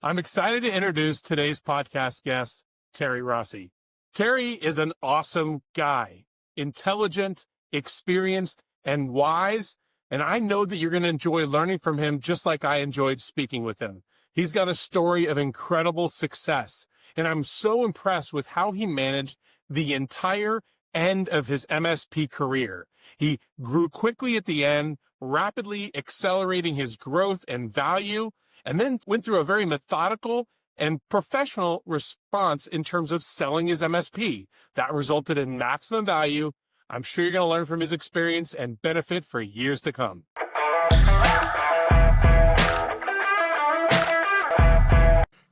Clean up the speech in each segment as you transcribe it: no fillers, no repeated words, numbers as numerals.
I'm excited to introduce today's podcast guest, Terry Rossi. Terry is an awesome guy, intelligent, experienced, and wise, and I know that you're going to enjoy learning from him just like I enjoyed speaking with him. He's got a story of incredible success, and I'm so impressed with how he managed the entire end of his MSP career. He grew quickly at the end, rapidly accelerating his growth and value, and then went through a very methodical and professional response in terms of selling his MSP. That resulted in maximum value. I'm sure you're going to learn from his experience and benefit for years to come.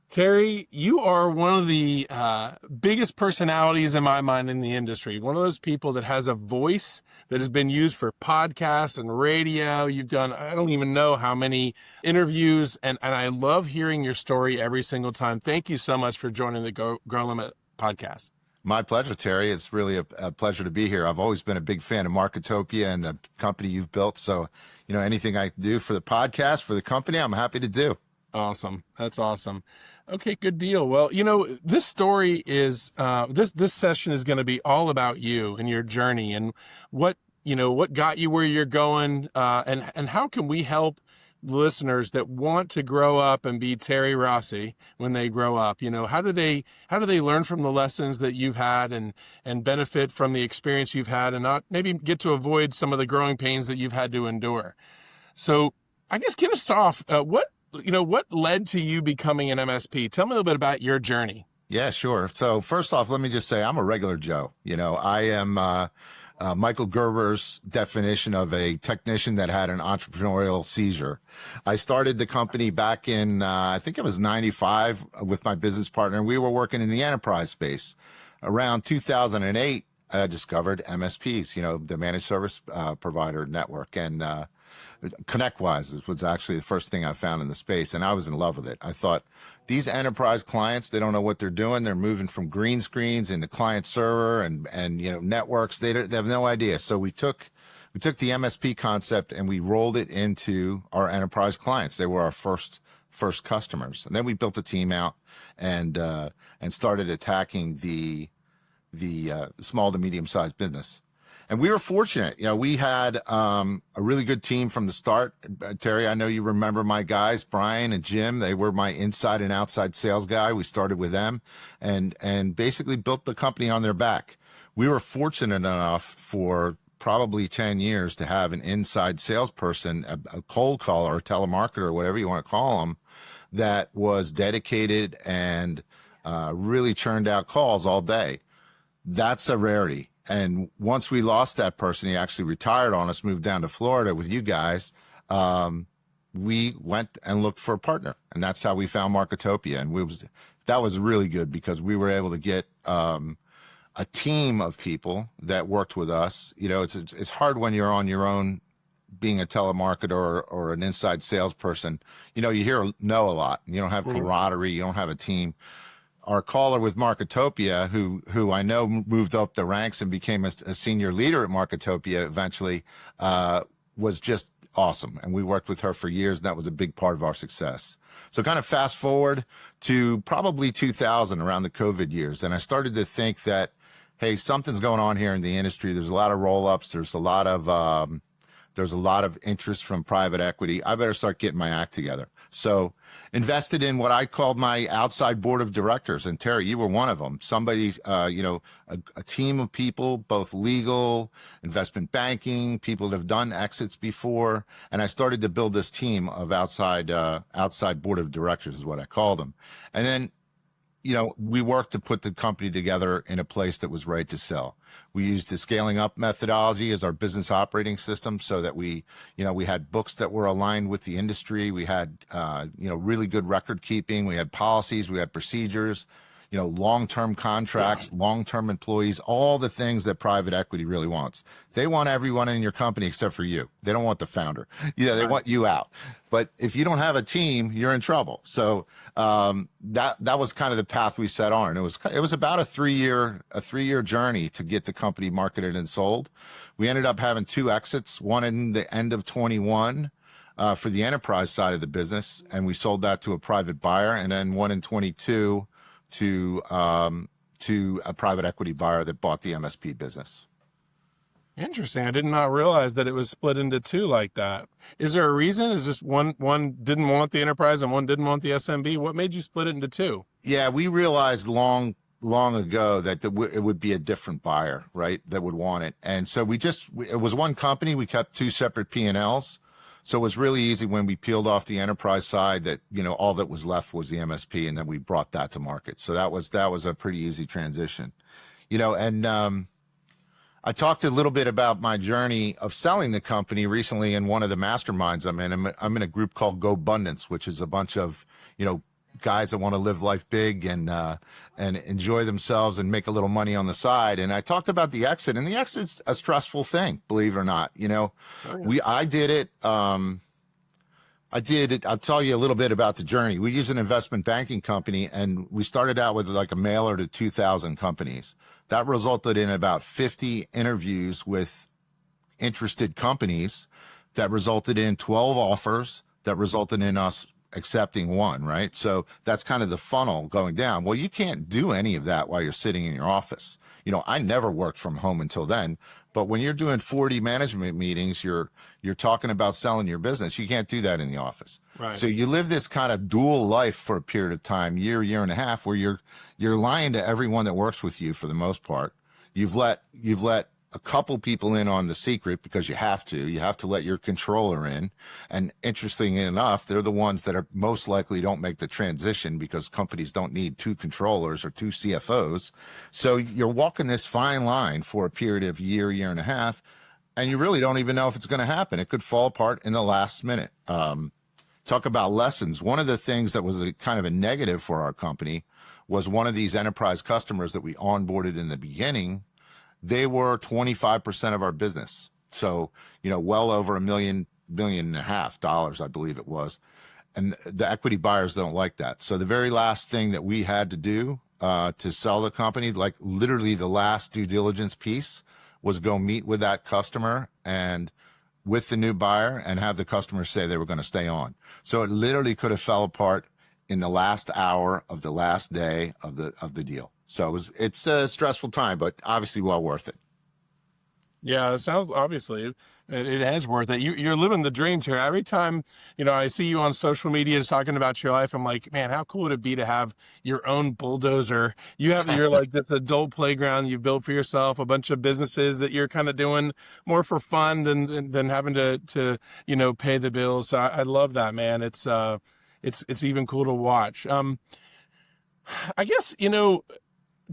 Terry, you are one of the biggest personalities in my mind in the industry. One of those people that has a voice that has been used for podcasts and radio. You've done, I don't even know how many interviews, and I love hearing your story every single time. Thank you so much for joining the GROW Limitless podcast. My pleasure, Terry. It's really a pleasure to be here. I've always been a big fan of Marketopia and the company you've built. So, anything I can do for the podcast, for the company, I'm happy to do. Awesome. That's awesome. Okay, good deal. Well, this story is, this session is going to be all about you and your journey and what got you where you're going, and how can we help listeners that want to grow up and be Terry Rossi when they grow up? How do they learn from the lessons that you've had and benefit from the experience you've had and not maybe get to avoid some of the growing pains that you've had to endure? So I guess get us off. What led to you becoming an MSP? Tell me a little bit about your journey. Yeah, sure. So first off, let me just say I'm a regular Joe. I am Michael Gerber's definition of a technician that had an entrepreneurial seizure. I started the company back in, I think it was 95 with my business partner, and we were working in the enterprise space. Around 2008, I discovered MSPs, the managed service provider network, and ConnectWise was actually the first thing I found in the space, and I was in love with it. I thought, these enterprise clients, they don't know what they're doing. They're moving from green screens into client server and networks. They have no idea. So we took the MSP concept and we rolled it into our enterprise clients. They were our first customers, and then we built a team out and started attacking the small to medium sized business. And we were fortunate. We had a really good team from the start. Terry, I know you remember my guys, Brian and Jim. They were my inside and outside sales guy. We started with them and basically built the company on their back. We were fortunate enough for probably 10 years to have an inside salesperson, a cold caller, a telemarketer, whatever you want to call them, that was dedicated and really churned out calls all day. That's a rarity. And once we lost that person, he actually retired on us, moved down to Florida with you guys. We went and looked for a partner, and that's how we found Marketopia. And that was really good because we were able to get a team of people that worked with us. It's hard when you're on your own, being a telemarketer or an inside salesperson. You hear no a lot. You don't have camaraderie. You don't have a team. Our caller with Marketopia, who I know moved up the ranks and became a senior leader at Marketopia eventually, was just awesome. And we worked with her for years, and that was a big part of our success. So kind of fast forward to probably 2000, around the COVID years, and I started to think that, hey, something's going on here in the industry. There's a lot of roll-ups. There's a lot of interest from private equity. I better start getting my act together. So invested in what I called my outside board of directors. And Terry, you were one of them. Somebody, a team of people, both legal, investment banking, people that have done exits before. And I started to build this team of outside board of directors is what I called them. And then, we worked to put the company together in a place that was ready to sell. We used the scaling up methodology as our business operating system so that we had books that were aligned with the industry. We had, really good record keeping. We had policies, we had procedures, long-term contracts, long-term employees, all the things that private equity really wants. They want everyone in your company except for you. They don't want the founder. They want you out. But if you don't have a team, you're in trouble. So that was kind of the path we set on. It was about a three-year journey to get the company marketed and sold. We ended up having 2 exits, one in the end of 21, for the enterprise side of the business, and we sold that to a private buyer, and then one in 22 to a private equity buyer that bought the MSP business. Interesting. I did not realize that it was split into two like that. Is there a reason? Is just one didn't want the enterprise and one didn't want the SMB? What made you split it into two? Yeah, we realized long ago that it would be a different buyer, right, that would want it. And so it was one company. We kept two separate P&Ls. So it was really easy when we peeled off the enterprise side that, all that was left was the MSP, and then we brought that to market. So that was a pretty easy transition, and I talked a little bit about my journey of selling the company recently in one of the masterminds I'm in. I'm in a group called Go Abundance, which is a bunch of, guys that want to live life big and enjoy themselves and make a little money on the side. And I talked about the exit, and the exit's a stressful thing, believe it or not. I did it. I'll tell you a little bit about the journey. We use an investment banking company, and we started out with like a mailer to 2,000 companies. That resulted in about 50 interviews with interested companies that resulted in 12 offers that resulted in us accepting one, right? So that's kind of the funnel going down. Well, you can't do any of that while you're sitting in your office. I never worked from home until then, but when you're doing 40 management meetings, you're talking about selling your business. You can't do that in the office. Right. So you live this kind of dual life for a period of time, year and a half, where you're lying to everyone that works with you for the most part. You've let a couple people in on the secret because you have to let your controller in. And interestingly enough, they're the ones that are most likely don't make the transition because companies don't need two controllers or two CFOs. So you're walking this fine line for a period of year and a half, and you really don't even know if it's going to happen. It could fall apart in the last minute. Talk about lessons. One of the things that was kind of a negative for our company was one of these enterprise customers that we onboarded in the beginning. They were 25% of our business. So, well over $1.5 million, I believe it was. And the equity buyers don't like that. So the very last thing that we had to do to sell the company, like literally the last due diligence piece, was go meet with that customer and with the new buyer and have the customer say they were going to stay on. So it literally could have fell apart in the last hour of the last day of the deal. So it's a stressful time, but obviously well worth it. Yeah, it sounds obviously it is worth it. You're living the dreams here. Every time, I see you on social media talking about your life, I'm like, man, how cool would it be to have your own bulldozer? You're like this adult playground you've built for yourself, a bunch of businesses that you're kind of doing more for fun than having to pay the bills. So I love that, man. It's even cool to watch. I guess,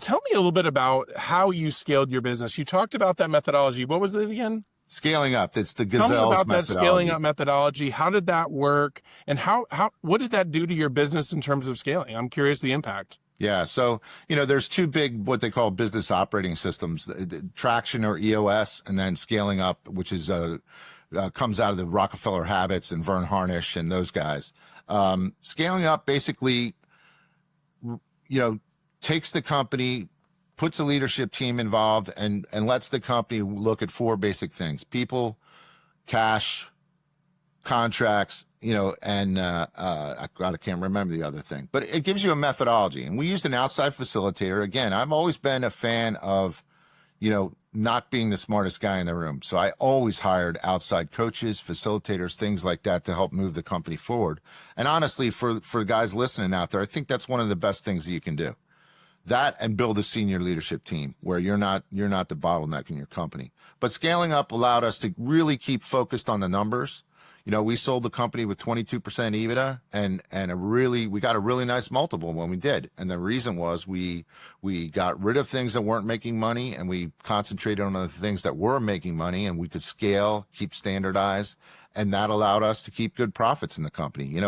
tell me a little bit about how you scaled your business. You talked about that methodology. What was it again? Scaling up. It's the Tell me Gazelle's about methodology. that scaling up methodology. How did that work? And what did that do to your business in terms of scaling? I'm curious the impact. Yeah. So, there's two big, what they call business operating systems, the Traction or EOS, and then Scaling Up, which is comes out of the Rockefeller Habits and Vern Harnish and those guys. Scaling Up basically, takes the company, puts a leadership team involved, and lets the company look at four basic things: people, cash, contracts, and I can't remember the other thing, but it gives you a methodology. And we used an outside facilitator. Again, I've always been a fan of, not being the smartest guy in the room. So I always hired outside coaches, facilitators, things like that to help move the company forward. And honestly, for guys listening out there, I think that's one of the best things that you can do. That and build a senior leadership team where you're not the bottleneck in your company. But Scaling Up allowed us to really keep focused on the numbers. We sold the company with 22% EBITDA and we got a really nice multiple when we did. And the reason was we got rid of things that weren't making money, and we concentrated on the things that were making money, and we could scale, keep standardized, and that allowed us to keep good profits in the company.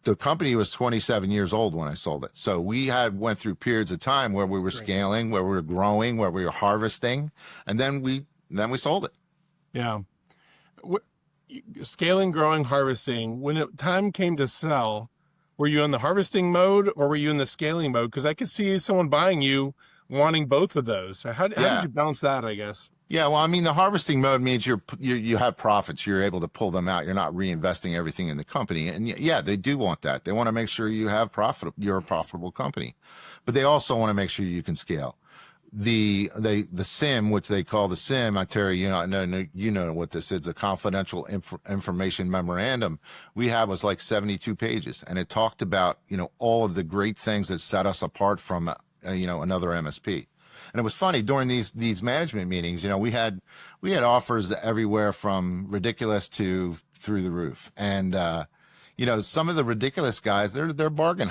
The company was 27 years old when I sold it. So we went through periods of time where we were scaling, where we were growing, where we were harvesting, and then we sold it. Yeah. Scaling, growing, harvesting. When time came to sell, were you in the harvesting mode or were you in the scaling mode? Because I could see someone buying you wanting both of those. How did you balance that, I guess? Yeah, well, I mean, the harvesting mode means you have profits. You're able to pull them out. You're not reinvesting everything in the company. And yeah, they do want that. They want to make sure you have profit. You're a profitable company, but they also want to make sure you can scale. The SIM, which they call the SIM, I Terry, you know what this is, a confidential information memorandum we had was like 72 pages, and it talked about all of the great things that set us apart from another MSP. And it was funny during these management meetings, we had offers everywhere from ridiculous to through the roof. And some of the ridiculous guys, they're bargain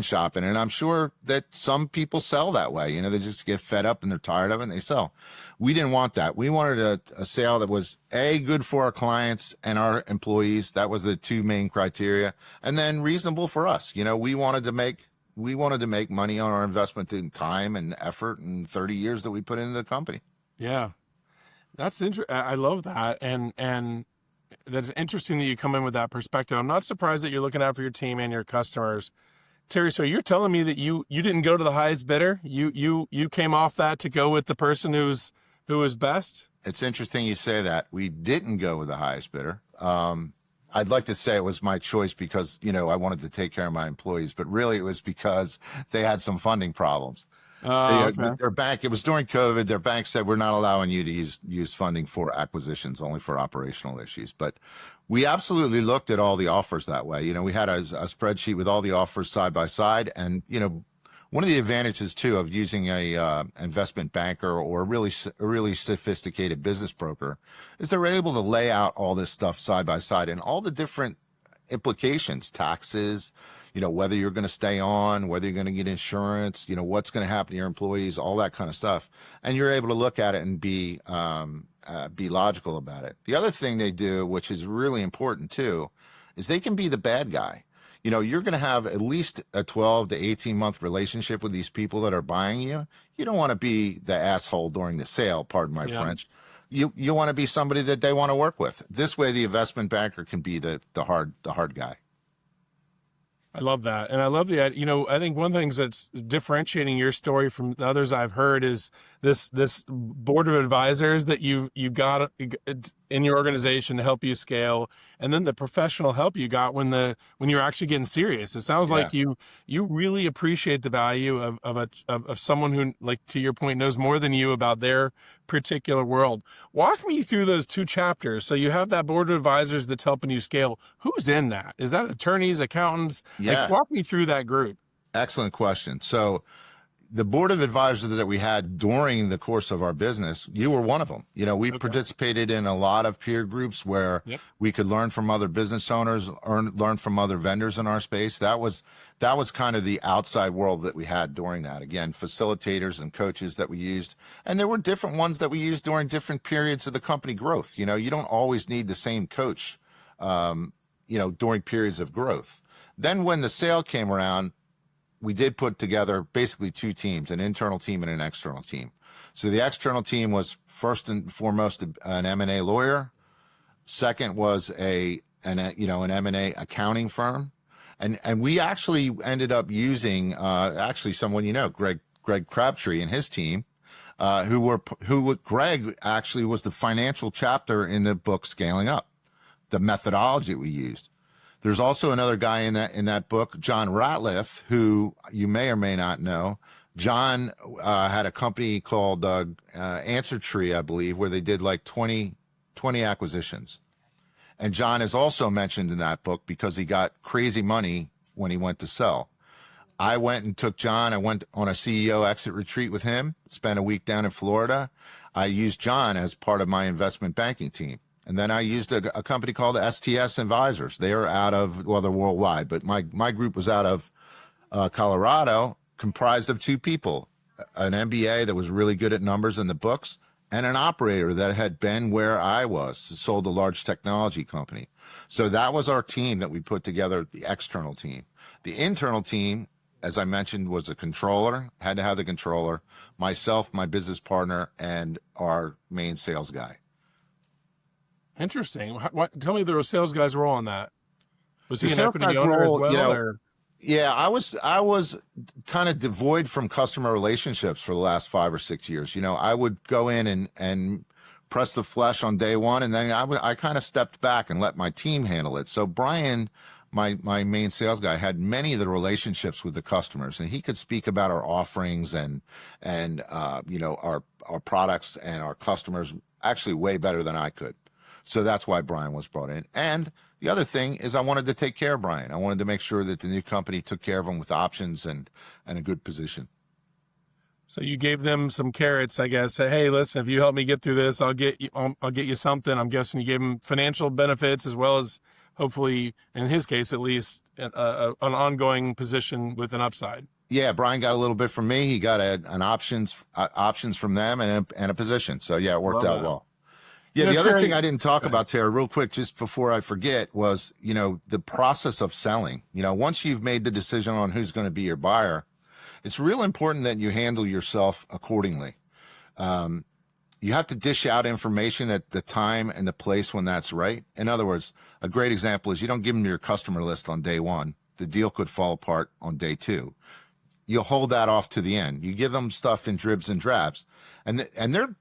shopping, and I'm sure that some people sell that way. They just get fed up and they're tired of it and they sell. We didn't want that. We wanted a sale that was good for our clients and our employees. That was the two main criteria, and then reasonable for us. We wanted to make money on our investment in time and effort and 30 years that we put into the company. Yeah, that's interesting. I love that, and that's interesting that you come in with that perspective. I'm not surprised that you're looking out for your team and your customers, Terry. So you're telling me that you didn't go to the highest bidder. You came off that to go with the person who was best. It's interesting you say that. We didn't go with the highest bidder. I'd like to say it was my choice because, I wanted to take care of my employees, but really it was because they had some funding problems. Okay. Their bank, it was during COVID, their bank said, we're not allowing you to use funding for acquisitions, only for operational issues. But we absolutely looked at all the offers that way. We had a spreadsheet with all the offers side by side. And, one of the advantages too of using a investment banker or a really sophisticated business broker is they're able to lay out all this stuff side by side and all the different implications, taxes, whether you're going to stay on, whether you're going to get insurance, what's going to happen to your employees, all that kind of stuff. And you're able to look at it and be logical about it. The other thing they do, which is really important too, is they can be the bad guy. You're going to have at least a 12 to 18 month relationship with these people that are buying you. You don't want to be the asshole during the sale, pardon my French. You want to be somebody that they want to work with. This way, the investment banker can be the hard guy. I love that. And I love the, I think one of the things that's differentiating your story from the others I've heard is this board of advisors that you got in your organization to help you scale, and then the professional help you got when you're actually getting serious. It sounds like you really appreciate the value of someone who, like to your point, knows more than you about their particular world. Walk me through those two chapters. So you have that board of advisors that's helping you scale. Who's in that? Is that attorneys, accountants? Yeah. Walk me through that group. Excellent question. So the board of advisors that we had during the course of our business, you were one of them. We participated in a lot of peer groups where we could learn from other business owners, learn from other vendors in our space. That was kind of the outside world that we had during that. Again, facilitators and coaches that we used. And there were different ones that we used during different periods of the company growth. You don't always need the same coach, during periods of growth. Then when the sale came around, we did put together basically two teams, an internal team and an external team. So the external team was first and foremost an M&A lawyer. Second was an M&A accounting firm. And we actually ended up using someone, Greg Crabtree and his team, Greg actually was the financial chapter in the book Scaling Up, the methodology we used. There's also another guy in that book, John Ratliff, who you may or may not know. John had a company called Answer Tree, I believe, where they did like 20 acquisitions. And John is also mentioned in that book because he got crazy money when he went to sell. I went and took John. I went on a CEO exit retreat with him, spent a week down in Florida. I used John as part of my investment banking team. And then I used a company called STS Advisors. They are they're worldwide, but my group was out of Colorado, comprised of two people, an MBA that was really good at numbers and the books, and an operator that had been where I was, sold a large technology company. So that was our team that we put together, the external team. The internal team, as I mentioned, was a controller, had to have the controller, myself, my business partner, and our main sales guy. Interesting. Tell me the sales guy's role on that. Was he an sales equity guy's owner role, as well? Or? Yeah, I was kind of devoid from customer relationships for the last 5 or 6 years. I would go in and press the flesh on day one, and then I kind of stepped back and let my team handle it. So Brian, my main sales guy, had many of the relationships with the customers, and he could speak about our offerings and our products and our customers actually way better than I could. So that's why Brian was brought in. And the other thing is I wanted to take care of Brian. I wanted to make sure that the new company took care of him with options and a good position. So you gave them some carrots, I guess. Say, hey, listen, if you help me get through this, I'll get you something. I'm guessing you gave him financial benefits as well as hopefully, in his case at least, an ongoing position with an upside. Yeah, Brian got a little bit from me. He got an options from them and a position. So yeah, it worked out well. Yeah, the other thing I didn't talk about, Terry, real quick, just before I forget, was, the process of selling. Once you've made the decision on who's going to be your buyer, it's real important that you handle yourself accordingly. You have to dish out information at the time and the place when that's right. In other words, a great example is you don't give them your customer list on day one. The deal could fall apart on day two. You'll hold that off to the end. You give them stuff in dribs and drabs, and they're,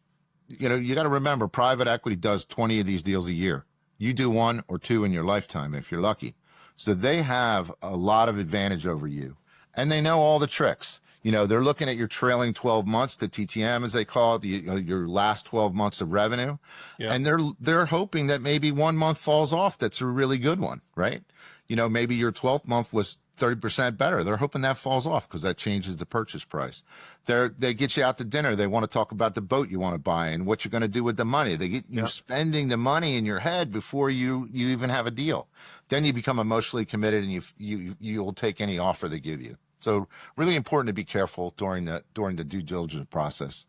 you got to remember, private equity does 20 of these deals a year. You do 1 or 2 in your lifetime if you're lucky. So they have a lot of advantage over you, and they know all the tricks. They're looking at your trailing 12 months, the TTM as they call it, your last 12 months of revenue. Yeah. And they're hoping that maybe 1 month falls off. That's a really good one, right? Maybe your 12th month was 30% better. They're hoping that falls off because that changes the purchase price. They get you out to dinner. They want to talk about the boat you want to buy and what you're going to do with the money. They get you spending the money in your head before you even have a deal. Then you become emotionally committed, and you'll take any offer they give you. So really important to be careful during the due diligence process.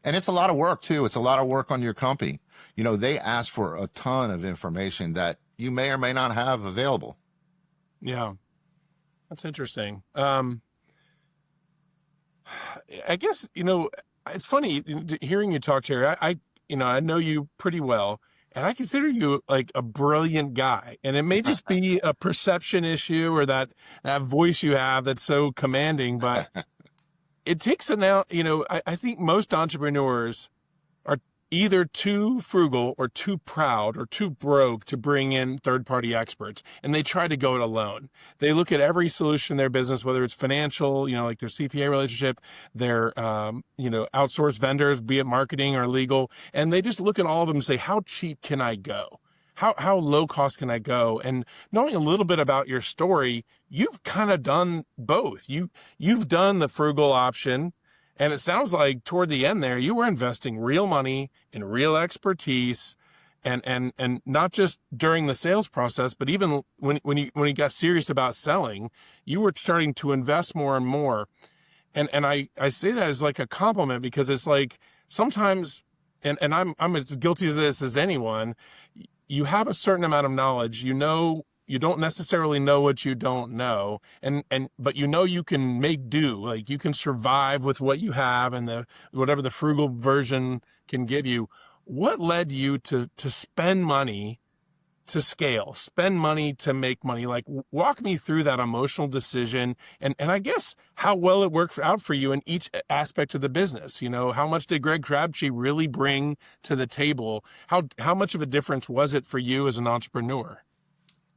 And it's a lot of work too. It's a lot of work on your company. They ask for a ton of information that you may or may not have available. Yeah. That's interesting. I guess, it's funny hearing you talk, Terry. I know you pretty well, and I consider you like a brilliant guy. And it may just be a perception issue or that voice you have that's so commanding, but it takes I think most entrepreneurs are either too frugal or too proud or too broke to bring in third-party experts, and they try to go it alone. They look at every solution in their business, whether it's financial, like their CPA relationship, their, outsourced vendors, be it marketing or legal, and they just look at all of them and say, how cheap can I go? How low cost can I go? And knowing a little bit about your story, you've kind of done both. You've done the frugal option. And it sounds like toward the end there, you were investing real money in real expertise, and not just during the sales process, but even when you got serious about selling, you were starting to invest more and more. And I say that as like a compliment, because it's like sometimes, and I'm as guilty of this as anyone, you have a certain amount of knowledge, you don't necessarily know what you don't know, but you can make do, like you can survive with what you have and whatever the frugal version can give you. What led you to spend money to scale, spend money to make money? Like, walk me through that emotional decision, and I guess how well it worked out for you in each aspect of the business. How much did Greg Crabtree really bring to the table? How much of a difference was it for you as an entrepreneur?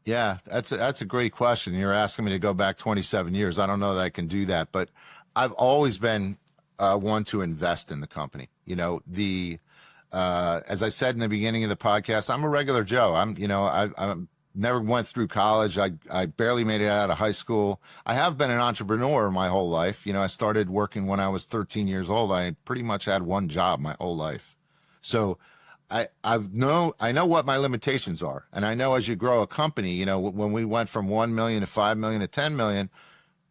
Yeah, that's a great question. You're asking me to go back 27 years. I don't know that I can do that, but I've always been one to invest in the company. As I said in the beginning of the podcast, I'm a regular Joe. I never went through college. I barely made it out of high school. I have been an entrepreneur my whole life. I started working when I was 13 years old. I pretty much had one job my whole life. So I know what my limitations are. And I know as you grow a company, when we went from 1 million to 5 million to 10 million,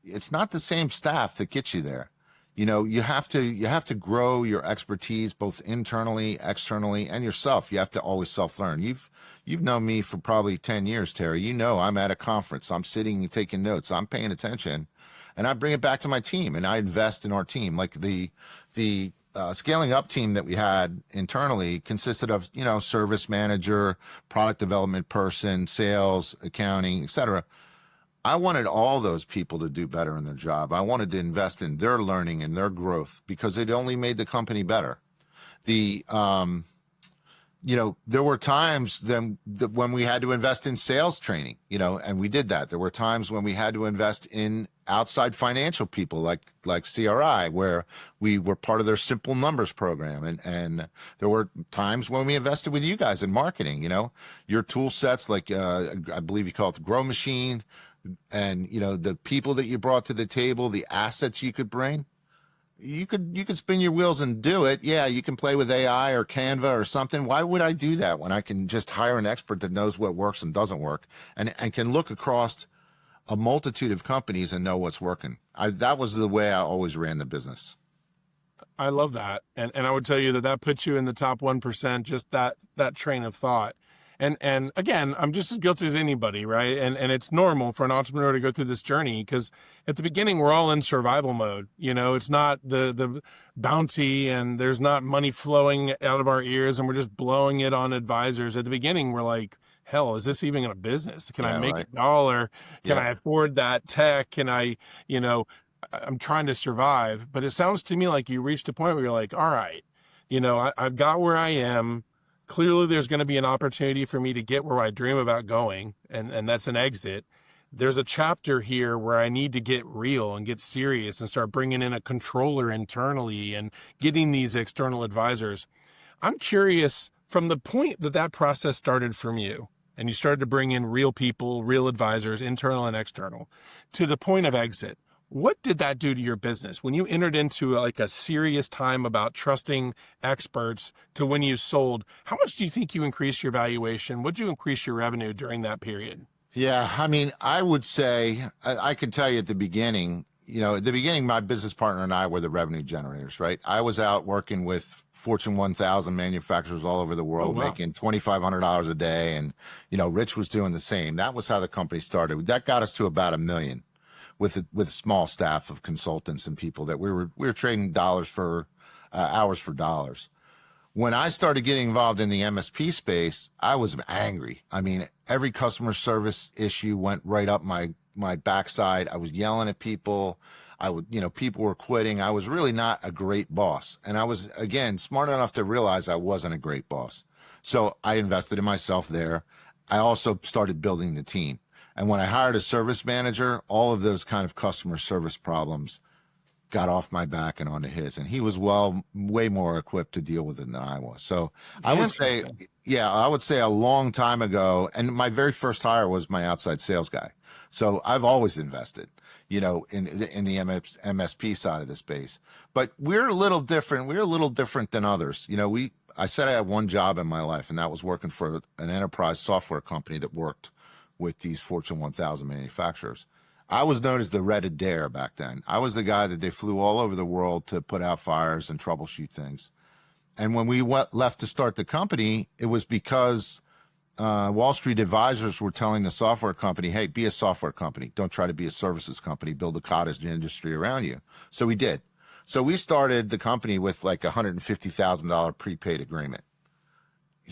it's not the same staff that gets you there. You have to grow your expertise both internally, externally, and yourself. You have to always self-learn. You've known me for probably 10 years, Terry. I'm at a conference. I'm sitting and taking notes. I'm paying attention, and I bring it back to my team, and I invest in our team. Like the scaling up team that we had internally consisted of, service manager, product development person, sales, accounting, etc. I wanted all those people to do better in their job. I wanted to invest in their learning and their growth because it only made the company better. The there were times when we had to invest in sales training, and we did that. There were times when we had to invest in outside financial people like CRI, where we were part of their simple numbers program. And there were times when we invested with you guys in marketing, your tool sets, like I believe you call it the Grow Machine, and, the people that you brought to the table, the assets you could bring. You could spin your wheels and do it. Yeah, you can play with AI or Canva or something. Why would I do that when I can just hire an expert that knows what works and doesn't work and can look across a multitude of companies and know what's working? That was the way I always ran the business. I love that. And I would tell you that puts you in the top 1%, just that train of thought. And again, I'm just as guilty as anybody, right? And it's normal for an entrepreneur to go through this journey because at the beginning, we're all in survival mode. It's not the bounty and there's not money flowing out of our ears and we're just blowing it on advisors. At the beginning, we're like, hell, is this even a business? Can I make a dollar? Can I afford that tech? Can I, I'm trying to survive. But it sounds to me like you reached a point where you're like, all right, I've got where I am. Clearly, there's going to be an opportunity for me to get where I dream about going, and that's an exit. There's a chapter here where I need to get real and get serious and start bringing in a controller internally and getting these external advisors. I'm curious, from the point that process started from you, and you started to bring in real people, real advisors, internal and external, to the point of exit. What did that do to your business when you entered into a serious time about trusting experts to when you sold? How much do you think you increased your valuation? Would you increase your revenue during that period? Yeah, I mean, I would say I could tell you at the beginning, my business partner and I were the revenue generators, right? I was out working with Fortune 1000 manufacturers all over the world, making $2,500 a day. And, Rich was doing the same. That was how the company started. That got us to about $1 million. With a small staff of consultants and people that we were trading dollars for hours for dollars. When I started getting involved in the MSP space, I was angry. I mean, every customer service issue went right up my backside. I was yelling at people. People were quitting. I was really not a great boss. And I was, again, smart enough to realize I wasn't a great boss. So I invested in myself there. I also started building the team. And when I hired a service manager, all of those kind of customer service problems got off my back and onto his. And he was way more equipped to deal with it than I was. So I would say a long time ago, and my very first hire was my outside sales guy. So I've always invested, in the MSP side of the space. But we're a little different. We're a little different than others. I said I had one job in my life, and that was working for an enterprise software company that worked with these Fortune 1000 manufacturers. I was known as the Red Adair back then. I was the guy that they flew all over the world to put out fires and troubleshoot things. And when we left to start the company, it was because Wall Street advisors were telling the software company, hey, be a software company. Don't try to be a services company. Build a cottage industry around you. So we did. So we started the company with like $150,000 prepaid agreement.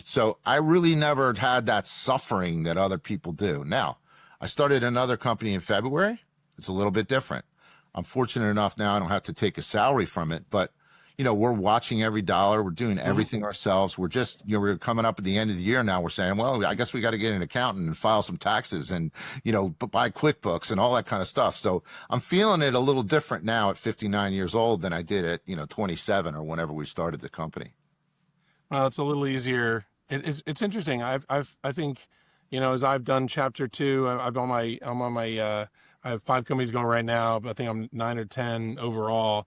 So I really never had that suffering that other people do. Now, I started another company in February. It's a little bit different. I'm fortunate enough now I don't have to take a salary from it, but we're watching every dollar. We're doing everything ourselves. We're just, we're coming up at the end of the year now. We're saying, well, I guess we got to get an accountant and file some taxes and, buy QuickBooks and all that kind of stuff. So I'm feeling it a little different now at 59 years old than I did at, 27 or whenever we started the company. Well, it's a little easier. It's interesting. I think, as I've done chapter 2, I have 5 companies going right now, but I think I'm 9 or 10 overall.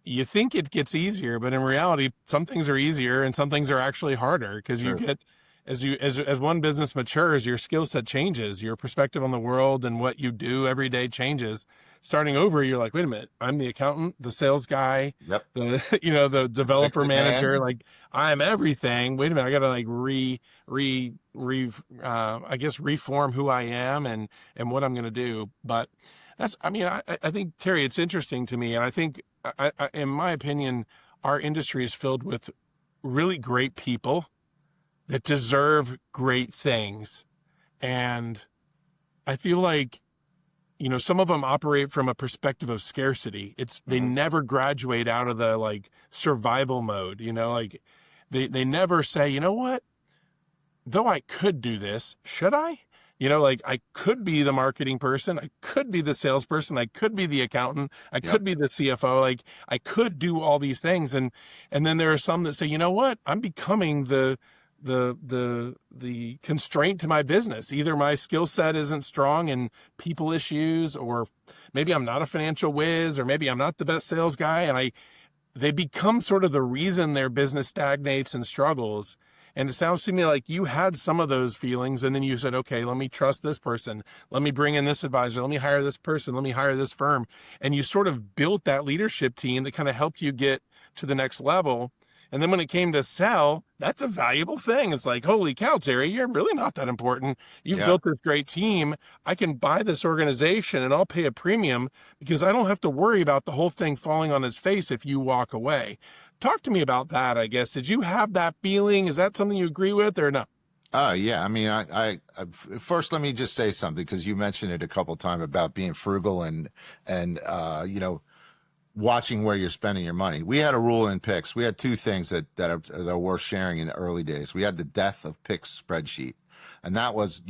You think it gets easier, but in reality, some things are easier and some things are actually harder because you get, as one business matures, your skill set changes, your perspective on the world and what you do every day changes. Starting over, you're like, wait a minute, I'm the accountant, the sales guy, the developer manager, like I'm everything. Wait a minute, I got to reform who I am and what I'm going to do. But I think, Terry, it's interesting to me. And I think, in my opinion, our industry is filled with really great people that deserve great things. And I feel like some of them operate from a perspective of scarcity. They never graduate out of the like survival mode, like they never say, you know what, though I could do this, should I? Like I could be the marketing person, I could be the salesperson, I could be the accountant, I could be the CFO, like I could do all these things. And then there are some that say, you know what, I'm becoming the constraint to my business. Either my skill set isn't strong in people issues, or maybe I'm not a financial whiz, or maybe I'm not the best sales guy. And they become sort of the reason their business stagnates and struggles. And it sounds to me like you had some of those feelings, and then you said, okay, let me trust this person. Let me bring in this advisor. Let me hire this person. Let me hire this firm. And you sort of built that leadership team that kind of helped you get to the next level. And then when it came to sell, that's a valuable thing. It's like, holy cow, Terry, you're really not that important. You've built this great team. I can buy this organization and I'll pay a premium because I don't have to worry about the whole thing falling on its face if you walk away. Talk to me about that, I guess. Did you have that feeling? Is that something you agree with or no? Oh, yeah. I mean, I first, let me just say something, because you mentioned it a couple of times about being frugal and watching where you're spending your money. We had a rule in Pix. We had two things that are worth sharing in the early days. We had the death of Pix spreadsheet. And that was,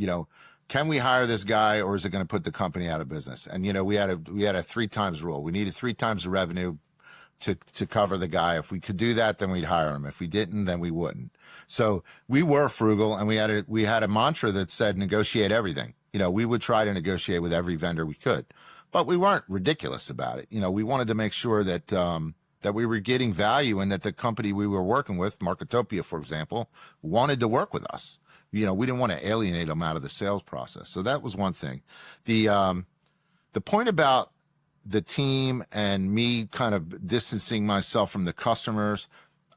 can we hire this guy, or is it going to put the company out of business? And, we had a 3 times rule. We needed 3 times the revenue to cover the guy. If we could do that, then we'd hire him. If we didn't, then we wouldn't. So we were frugal, and we had a mantra that said negotiate everything. We would try to negotiate with every vendor we could, but we weren't ridiculous about it. We wanted to make sure that that we were getting value, and that the company we were working with, Marketopia, for example, wanted to work with us. We didn't want to alienate them out of the sales process. So that was one thing. The point about the team and me kind of distancing myself from the customers,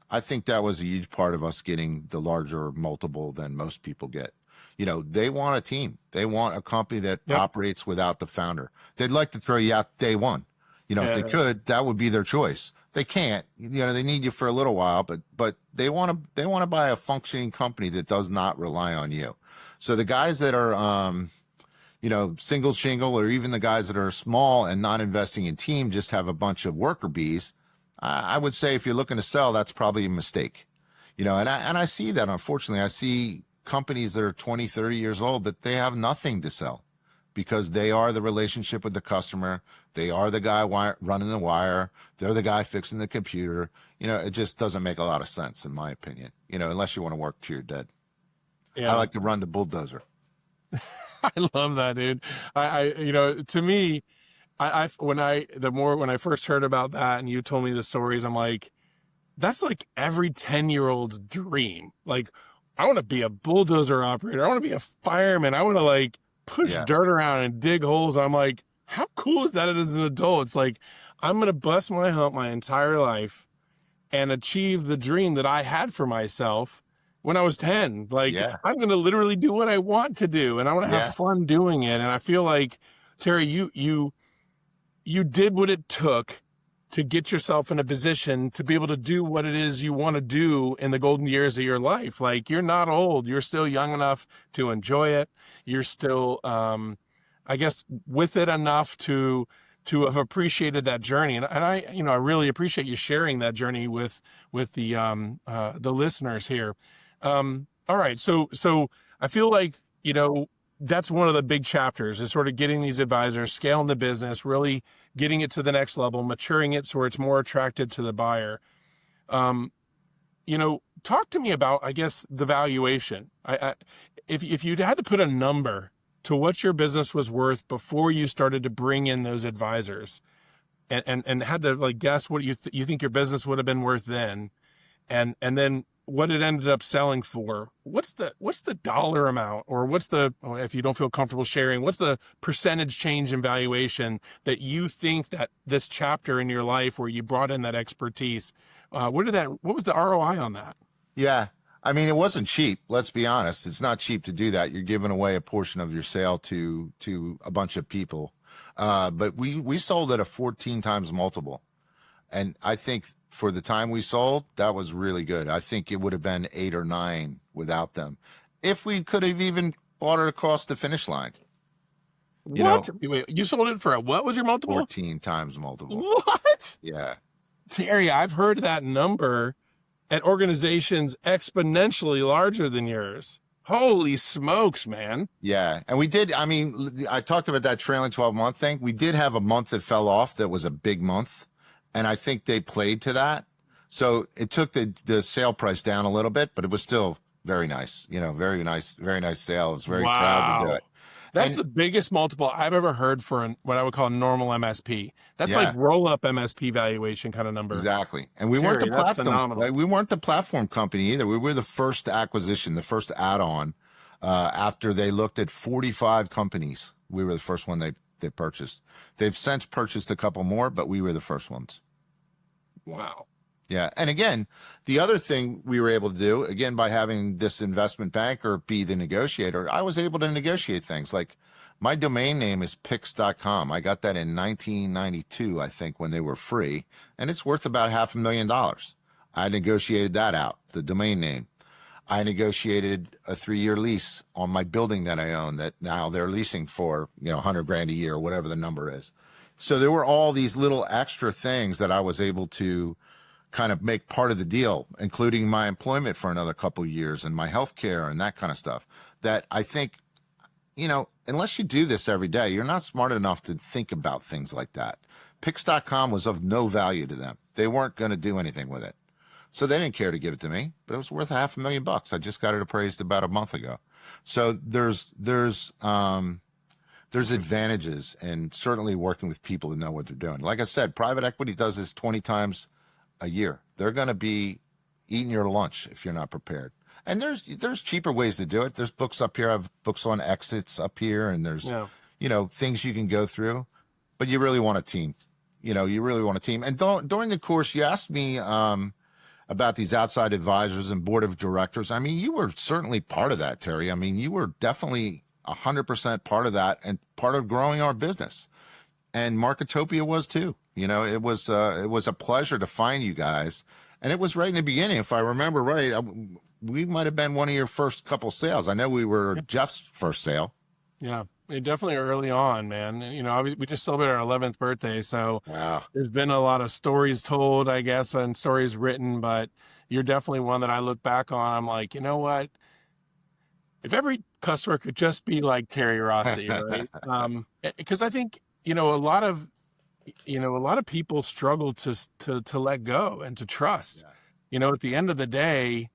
I think that was a huge part of us getting the larger multiple than most people get. They want a team. They want a company that operates without the founder. They'd like to throw you out day one. If they could, that would be their choice. They can't. They need you for a little while, but they want to buy a functioning company that does not rely on you. So the guys that are single shingle, or even the guys that are small and not investing in team, just have a bunch of worker bees. I would say if you're looking to sell, that's probably a mistake. And I see that, unfortunately. I see companies that are 20, 30 years old that they have nothing to sell, because they are the relationship with the customer. They are the guy running the wire. They're the guy fixing the computer. It just doesn't make a lot of sense, in my opinion, unless you want to work till you're dead. I like to run the bulldozer. I love that, dude. To me, when I first heard about that and you told me the stories, I'm like, that's like every 10-year-old's dream. Like, I want to be a bulldozer operator. I want to be a fireman. I want to like push dirt around and dig holes. I'm like, how cool is that as an adult? It's like, I'm going to bust my hump my entire life and achieve the dream that I had for myself when I was 10. Like, I'm going to literally do what I want to do, and I want to have fun doing it. And I feel like, Terry, you did what it took to get yourself in a position to be able to do what it is you want to do in the golden years of your life. Like, you're not old. You're still young enough to enjoy it. You're still, I guess, with it enough to have appreciated that journey. And I really appreciate you sharing that journey with the listeners here. All right. So I feel like, that's one of the big chapters, is sort of getting these advisors, scaling the business, really getting it to the next level, maturing it so it's more attracted to the buyer. Talk to me about, I guess, the valuation. If you'd had to put a number to what your business was worth before you started to bring in those advisors, and had to like guess what you think your business would have been worth then, and then what it ended up selling for, what's the dollar amount, or if you don't feel comfortable sharing, what's the percentage change in valuation that you think that this chapter in your life where you brought in that expertise, what was the ROI on that? Yeah. I mean, it wasn't cheap. Let's be honest. It's not cheap to do that. You're giving away a portion of your sale to a bunch of people. But we sold at a 14 times multiple. And I think for the time we sold, that was really good. I think it would have been 8 or 9 without them, if we could have even bought it across the finish line. You know, What? Wait, you sold it for what was your multiple? 14 times multiple. What? Yeah. Terry, I've heard that number at organizations exponentially larger than yours. Holy smokes, man. Yeah. And we did, I mean, I talked about that trailing 12-month thing. We did have a month that fell off that was a big month. And I think they played to that. So it took the sale price down a little bit, but it was still very nice. Very nice sale. I was very proud to do Wow. it. That's And the biggest multiple I've ever heard for what I would call a normal MSP. That's like yeah, roll up MSP valuation kind of number. exactly. And we weren't Terry, the that's platform. phenomenal. We weren't the platform company either. We were the first acquisition, the first add-on. After they looked at 45 companies, we were the first one they purchased. They've since purchased a couple more, but we were the first ones. Wow. Yeah. And again, the other thing we were able to do, again, by having this investment banker be the negotiator, I was able to negotiate things like my domain name is pix.com. I got that in 1992, I think, when they were free, and it's worth about $500,000. I negotiated that out, the domain name. I negotiated a 3-year lease on my building that I own that now they're leasing for, $100,000 a year, or whatever the number is. So there were all these little extra things that I was able to kind of make part of the deal, including my employment for another couple of years and my health care and that kind of stuff, that I think, unless you do this every day, you're not smart enough to think about things like that. Pix.com was of no value to them. They weren't going to do anything with it. So they didn't care to give it to me, but it was worth $500,000. I just got it appraised about a month ago. So there's advantages in certainly working with people who know what they're doing. Like I said, private equity does this 20 times a year. They're going to be eating your lunch if you're not prepared. And there's cheaper ways to do it. There's books up here. I have books on exits up here, and there's things you can go through. But you really want a team. You really want a team. And during the course, you asked me about these outside advisors and board of directors. I mean, you were certainly part of that, Terry. I mean, you were definitely 100% part of that and part of growing our business. And Marketopia was too. It was a pleasure to find you guys, and it was right in the beginning, if I remember right. We might have been one of your first couple sales. I know we were Jeff's first sale. Yeah, definitely early on, man. We just celebrated our 11th birthday, so Wow. There's been a lot of stories told, I guess, and stories written, but you're definitely one that I look back on. I'm like, you know what? If every customer could just be like Terry Rossi, right? Because I think a lot of people struggle to let go and to trust. At the end of the day,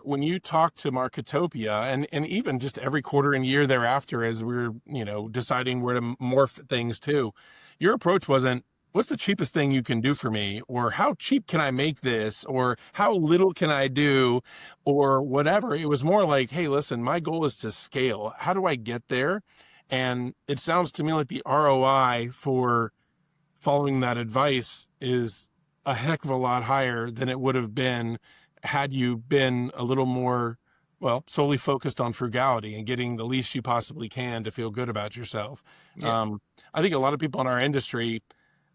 when you talk to Marketopia and even just every quarter and year thereafter, as we're deciding where to morph things to, your approach wasn't, what's the cheapest thing you can do for me, or how cheap can I make this, or how little can I do, or whatever. It was more like, hey, listen, my goal is to scale. How do I get there? And it sounds to me like the ROI for following that advice is a heck of a lot higher than it would have been had you been a little more, solely focused on frugality and getting the least you possibly can to feel good about yourself. Yeah. I think a lot of people in our industry,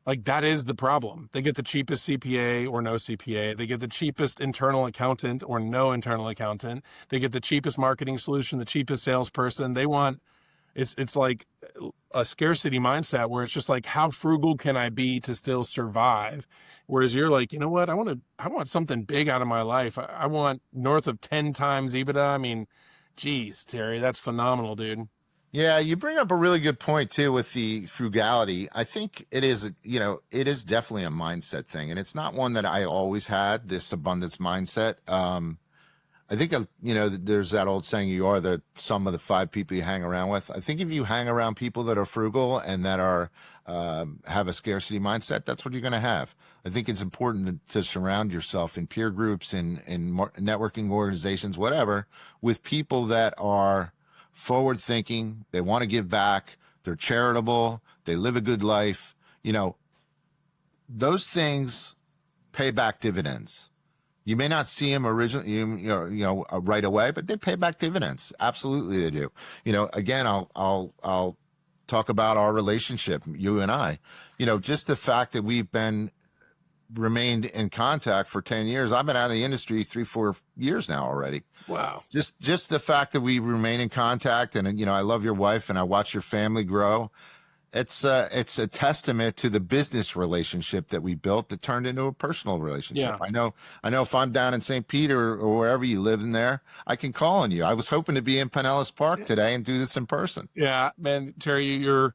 like, that is the problem. They get the cheapest CPA or no CPA. They get the cheapest internal accountant or no internal accountant. They get the cheapest marketing solution, the cheapest salesperson. They want, it's like a scarcity mindset where it's just like, how frugal can I be to still survive? Whereas you're like, you know what? I want something big out of my life. I want north of 10 times EBITDA. I mean, geez, Terry, that's phenomenal, dude. Yeah, you bring up a really good point too with the frugality. I think it is definitely a mindset thing, and it's not one that I always had, this abundance mindset. I think, there's that old saying, you are the sum of the 5 people you hang around with. I think if you hang around people that are frugal and that are have a scarcity mindset, that's what you're going to have. I think it's important to surround yourself in peer groups, in networking organizations, whatever, with people that are forward thinking. They want to give back. They're charitable. They live a good life. Those things pay back dividends. You may not see them right away, but they pay back dividends. Absolutely, they do. Again, I'll talk about our relationship, you and I. Just the fact that we've been remained in contact for 10 years. I've been out of the industry 3-4 years now already. Wow. Just the fact that we remain in contact, and I love your wife and I watch your family grow. It's a testament to the business relationship that we built that turned into a personal relationship. Yeah. I know if I'm down in St. Peter or wherever you live in there, I can call on you. I was hoping to be in Pinellas Park today and do this in person. Yeah, man, Terry, you're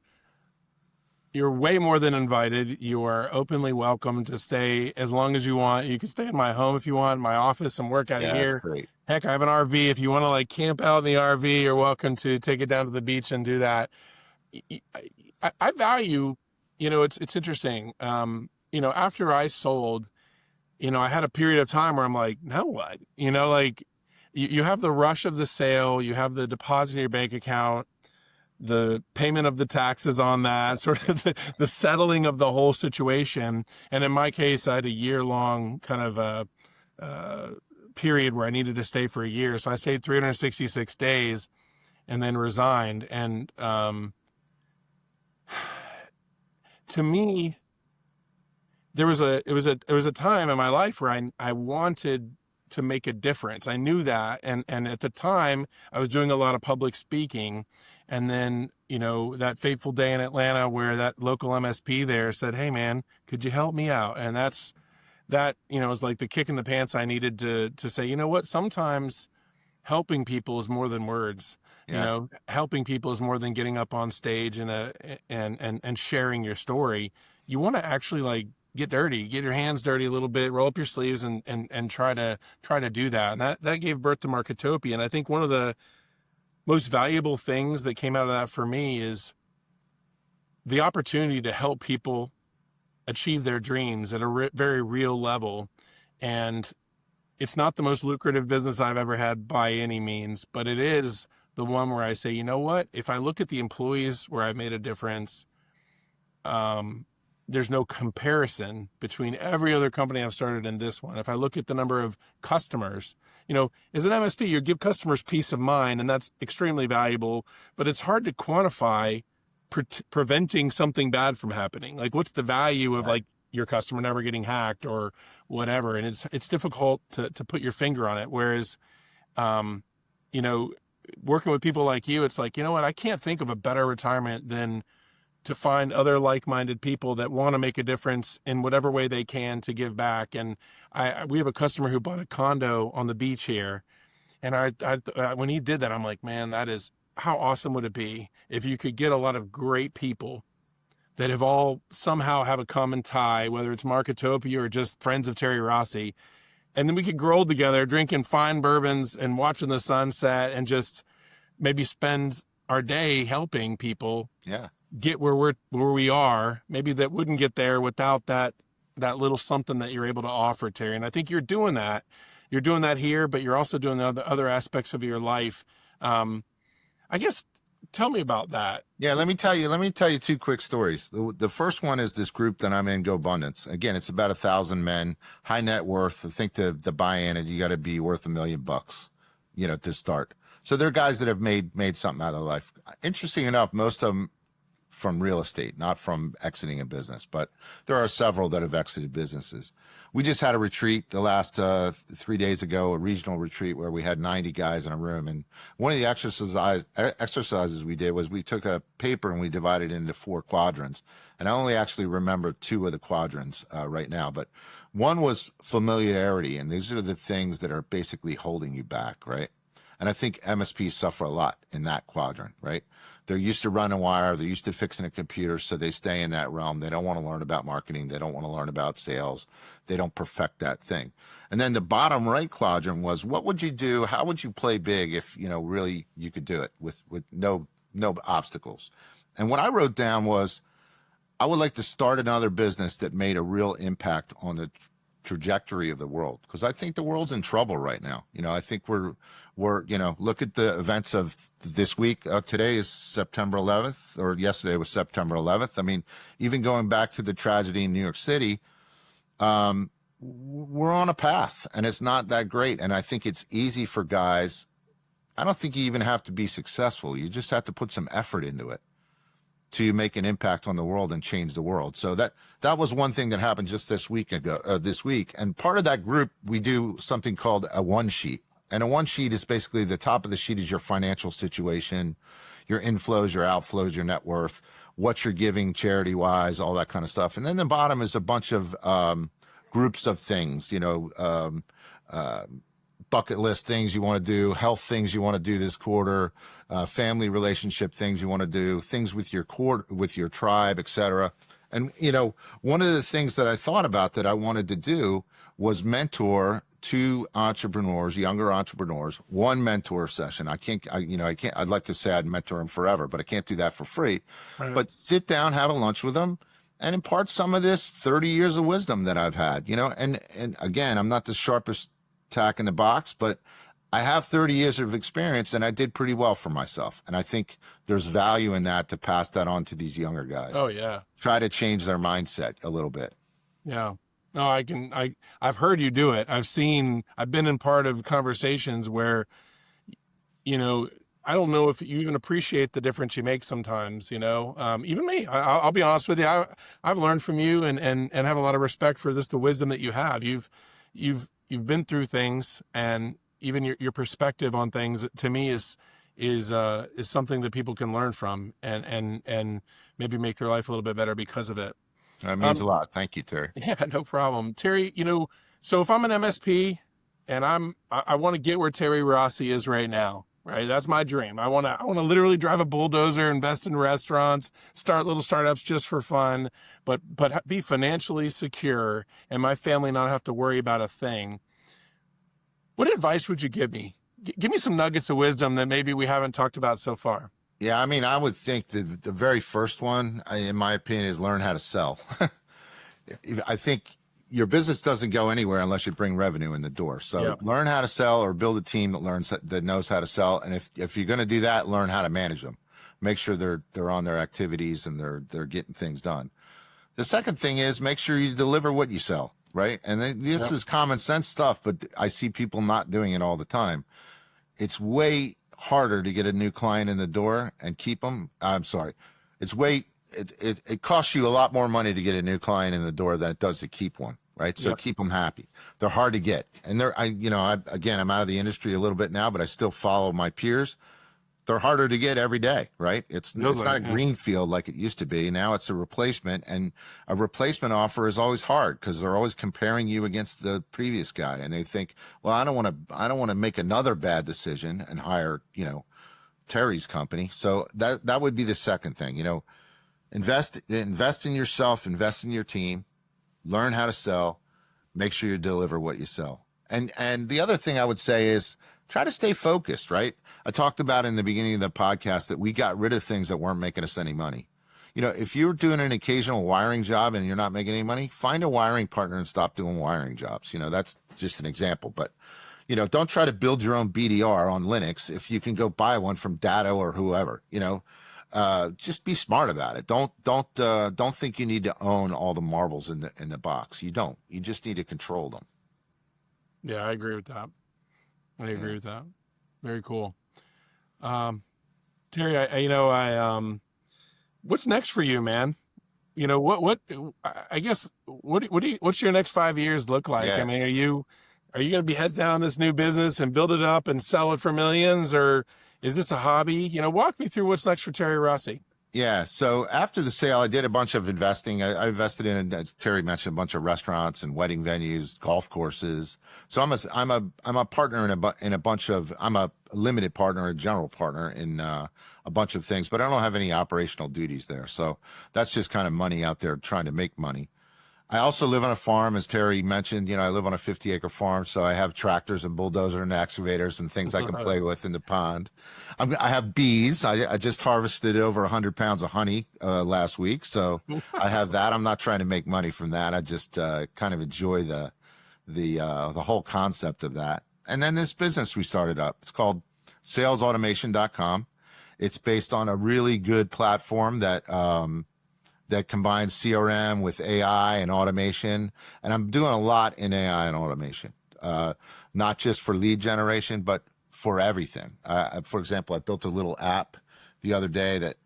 way more than invited. You are openly welcome to stay as long as you want. You can stay in my home if you want, my office, and work out of That's here. great. Heck, I have an RV. If you want to like camp out in the RV, you're welcome to take it down to the beach and do that. I value, it's interesting. After I sold, I had a period of time where I'm like, now what? Like you have the rush of the sale, you have the deposit in your bank account, the payment of the taxes on that, sort of the settling of the whole situation. And in my case, I had a year-long kind of a period where I needed to stay for a year. So I stayed 366 days and then resigned. And to me, it was a time in my life where I wanted to make a difference. I knew that. And at the time I was doing a lot of public speaking. And then, that fateful day in Atlanta where that local MSP there said, "Hey man, could you help me out?" And that was like the kick in the pants I needed to say, you know what, sometimes helping people is more than words. Yeah. Helping people is more than getting up on stage and sharing your story. You want to actually like get dirty, get your hands dirty a little bit, roll up your sleeves and try to do that. And that gave birth to Marketopia. And I think one of the most valuable things that came out of that for me is the opportunity to help people achieve their dreams at a very real level. And it's not the most lucrative business I've ever had by any means, but it is the one where I say, you know what, if I look at the employees where I've made a difference, there's no comparison between every other company I've started and this one. If I look at the number of customers, as an MSP, you give customers peace of mind, and that's extremely valuable, but it's hard to quantify preventing something bad from happening. Like, what's the value of like your customer never getting hacked or whatever? And it's difficult to put your finger on it. Whereas, working with people like you, it's like, you know what, I can't think of a better retirement than to find other like-minded people that want to make a difference in whatever way they can to give back. And we have a customer who bought a condo on the beach here. And when he did that, I'm like, man, how awesome would it be if you could get a lot of great people that have all somehow have a common tie, whether it's Marketopia or just friends of Terry Rossi. And then we could grow dtogether, drinking fine bourbons and watching the sunset and just maybe spend our day helping people get where we are. Maybe that wouldn't get there without that little something that you're able to offer, Terry. And I think you're doing that. You're doing that here, but you're also doing the other aspects of your life. I guess, tell me about that. Yeah, let me tell you two quick stories. The first one is this group that I'm in, Go Abundance. Again, it's about 1,000 men, high net worth. I think the buy-in is you got to be worth $1 million, to start. So they're guys that have made something out of life. Interesting enough, most of them from real estate, not from exiting a business, but there are several that have exited businesses. We just had a retreat the last 3 days ago, a regional retreat where we had 90 guys in a room. And one of the exercises we did was we took a paper and we divided it into 4 quadrants. And I only actually remember 2 of the quadrants right now, but one was familiarity. And these are the things that are basically holding you back, right? And I think MSPs suffer a lot in that quadrant, right? They're used to running wire. They're used to fixing a computer, so they stay in that realm. They don't want to learn about marketing. They don't want to learn about sales. They don't perfect that thing. And then the bottom right quadrant was, what would you do? How would you play big if, really you could do it with no obstacles? And what I wrote down was, I would like to start another business that made a real impact on the trajectory of the world, because I think the world's in trouble right now. I think we're look at the events of this week. Today is September 11th, or yesterday was September 11th. I mean, even going back to the tragedy in New York City, we're on a path and it's not that great. And I think it's easy for guys. I don't think you even have to be successful. You just have to put some effort into it to make an impact on the world and change the world. So that was one thing that happened just this week. And part of that group, we do something called a one sheet. And a one sheet is basically the top of the sheet is your financial situation, your inflows, your outflows, your net worth, what you're giving charity wise, all that kind of stuff. And then the bottom is a bunch of groups of things, bucket list things you want to do, health things you want to do this quarter, family relationship things you want to do, things with your tribe, etc. And, one of the things that I thought about that I wanted to do was mentor two entrepreneurs, younger entrepreneurs, one mentor session. I'd like to say I'd mentor them forever, but I can't do that for free. Right. But sit down, have a lunch with them, and impart some of this 30 years of wisdom that I've had, and again, I'm not the sharpest tack in the box, but I have 30 years of experience and I did pretty well for myself. And I think there's value in that to pass that on to these younger guys. Oh yeah. Try to change their mindset a little bit. Yeah. No, I've heard you do it. I've been in part of conversations where, I don't know if you even appreciate the difference you make sometimes, even me, I'll be honest with you. I've learned from you and have a lot of respect for the wisdom that you have. You've been through things, and even your perspective on things to me is something that people can learn from and maybe make their life a little bit better because of it. That means a lot. Thank you, Terry. Yeah, no problem. Terry, so if I'm an MSP and I want to get where Terry Rossi is right now, right? That's my dream. I want to literally drive a bulldozer, invest in restaurants, start little startups just for fun, but be financially secure and my family not have to worry about a thing. What advice would you give me? Give me some nuggets of wisdom that maybe we haven't talked about so far. Yeah, I would think the very first one, in my opinion, is learn how to sell. I think your business doesn't go anywhere unless you bring revenue in the door. So learn how to sell, or build a team that knows how to sell. And if you're going to do that, learn how to manage them. Make sure they're on their activities and they're getting things done. The second thing is make sure you deliver what you sell, right? And this is common sense stuff, but I see people not doing it all the time. It's way harder to get a new client in the door and keep them. It costs you a lot more money to get a new client in the door than it does to keep one, right? So keep them happy. They're hard to get. And I'm out of the industry a little bit now, but I still follow my peers. They're harder to get every day, right? It's not a green field like it used to be. Now it's a replacement, and a replacement offer is always hard because they're always comparing you against the previous guy, and they think, well, I don't want to make another bad decision and hire, Terry's company. So that would be the second thing. Invest in yourself, invest in your team, learn how to sell, make sure you deliver what you sell. And the other thing I would say is try to stay focused, right? I talked about in the beginning of the podcast that we got rid of things that weren't making us any money. If you're doing an occasional wiring job and you're not making any money, find a wiring partner and stop doing wiring jobs. That's just an example, but don't try to build your own BDR on Linux if you can go buy one from Datto or whoever. Just be smart about it. Don't think you need to own all the marbles in the box. You don't. You just need to control them. Yeah, I agree with that. Very cool. Terry, what's next for you, man? What's your next 5 years look like? Yeah. Are you going to be heads down this new business and build it up and sell it for millions, or is this a hobby? Walk me through what's next for Terry Rossi. Yeah. So after the sale, I did a bunch of investing. I invested in, as Terry mentioned, a bunch of restaurants and wedding venues, golf courses. So I'm a partner in a bunch of, I'm a limited partner, a general partner in a bunch of things, but I don't have any operational duties there. So that's just kind of money out there trying to make money. I also live on a farm, as Terry mentioned. I live on a 50-acre farm, so I have tractors and bulldozers and excavators and things I can play with in the pond. I have bees. I just harvested over 100 pounds of honey last week, so I have that. I'm not trying to make money from that. I just kind of enjoy the whole concept of that. And then this business we started up. It's called salesautomation.com. It's based on a really good platform that combines CRM with AI and automation. And I'm doing a lot in AI and automation, not just for lead generation, but for everything. For example, I built a little app the other day that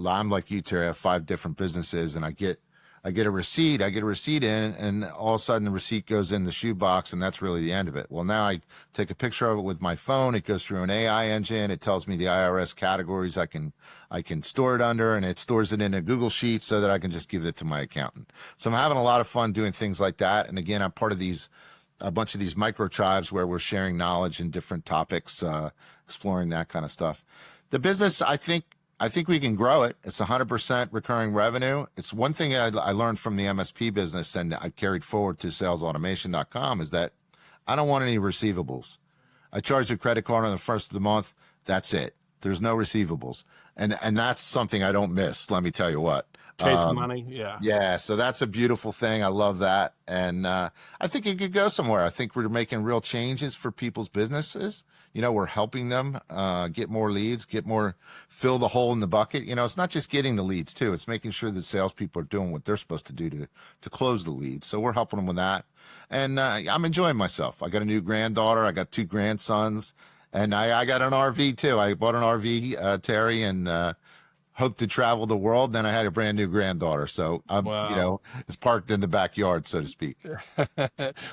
I'm like you, Terry. I have 5 different businesses, and I get a receipt. I get a receipt in, and all of a sudden the receipt goes in the shoebox, and that's really the end of it. Well, now I take a picture of it with my phone. It goes through an AI engine. It tells me the IRS categories I can store it under, and it stores it in a Google Sheet so that I can just give it to my accountant. So I'm having a lot of fun doing things like that. And again, I'm part of a bunch of these micro tribes where we're sharing knowledge in different topics, exploring that kind of stuff. The business, I think we can grow it. It's 100% recurring revenue. It's one thing I learned from the MSP business, and I carried forward to salesautomation.com, is that I don't want any receivables. I charge a credit card on the first of the month. That's it. There's no receivables. And that's something I don't miss, let me tell you what. Chasing money. Yeah. Yeah. So that's a beautiful thing. I love that. And I think it could go somewhere. I think we're making real changes for people's businesses. We're helping them get more leads, fill the hole in the bucket. It's not just getting the leads too. It's making sure that salespeople are doing what they're supposed to do to close the leads. So we're helping them with that. And I'm enjoying myself. I got a new granddaughter. I got 2 grandsons, and I got an RV too. I bought an RV, Terry, and hope to travel the world. Then I had a brand new granddaughter. So Wow. it's parked in the backyard, so to speak.